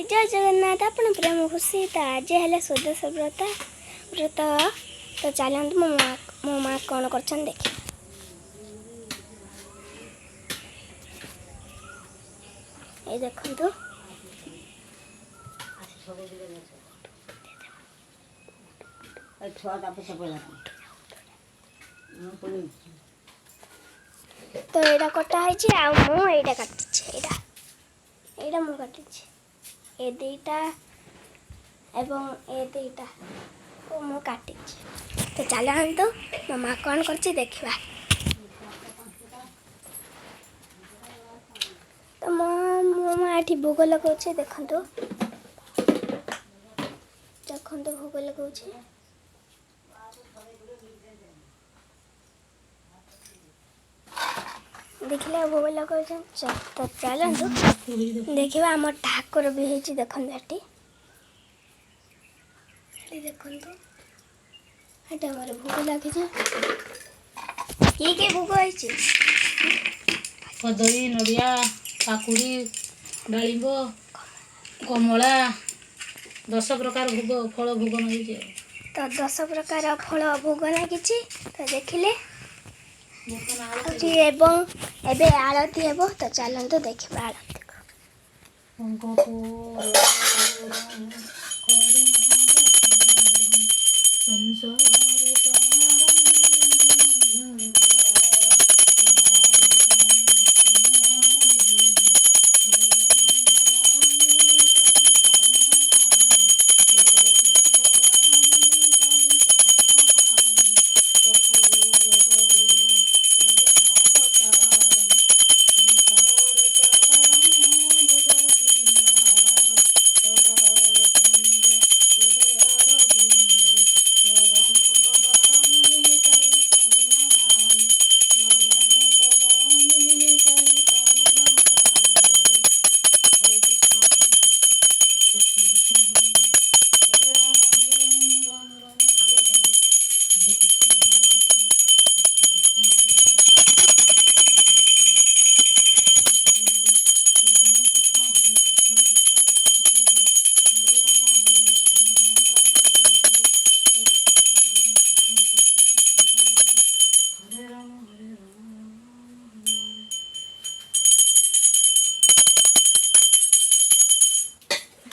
जय जगन्नाथ आपण प्रेम खुशी तो आज है सुदर्श व्रत तो चलते मो माँ कौन कर देख ये देखु तो यहाँ कटा मुझे काटी मु काटी ए दुईटा एवं ए दुईटा को मु काटी तो चलतु मो माँ कौन कर देखा तो मो माँ ये भोग लगा देखु देखु भोग लगा देखिले भोग लगा तो चलतु देखा आम ठाकुर भी होती देखते ये देखु ये आम भोग लगे किए भोग होती कदली नड़िया काकुड़ी डालिंब कमला 10 प्रकार भोग फल भोग लगे तो 10 प्रकार फल भोग लगी तो देखिले एवं एबे आरती हेबो तो चलतु देखा आरती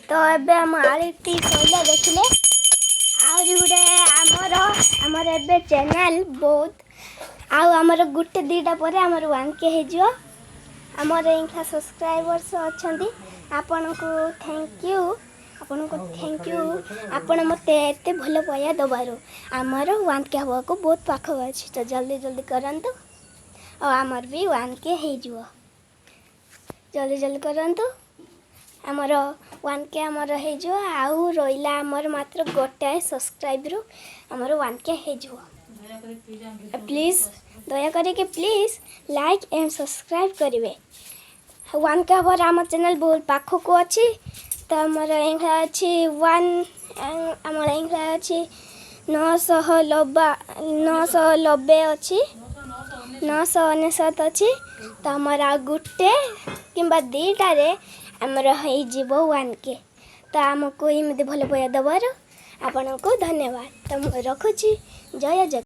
तो एबे हम आरती कहला देखिले आउरी गुटे आमर एबे चैनल बहुत आमर गुटे दीटा पर आमर 1K हे जियो आमर इनका सब्सक्राइबर्स अच्छी आपण को थैंक यू आपण मते एते भल पाया दबारो आमर 1K हवा को बहुत पाख अछि तो जल्दी जल्दी करंतु और आमर भी 1K हे जियो जल्दी जल्दी करंतु आमर 1K आमर हे जो आउ रोइला आमर मात्र गोटाए सब्सक्राइब रु आमर 1K हे जो प्लीज दया करके प्लीज लाइक एंड सब्सक्राइब करेंगे 1K पर आम चैनल बहुत पाख को अच्छी तो आमर यहाँ अच्छी आमर यहाँ अच्छी 990 अच्छी 999 अच्छी तो आमर आ गुटे किंबा दीटारे आमर हो 1K तो आमको एमती भल पाया दबार आपण को धन्यवाद तो मुझे रखुची जय जगन्नाथ।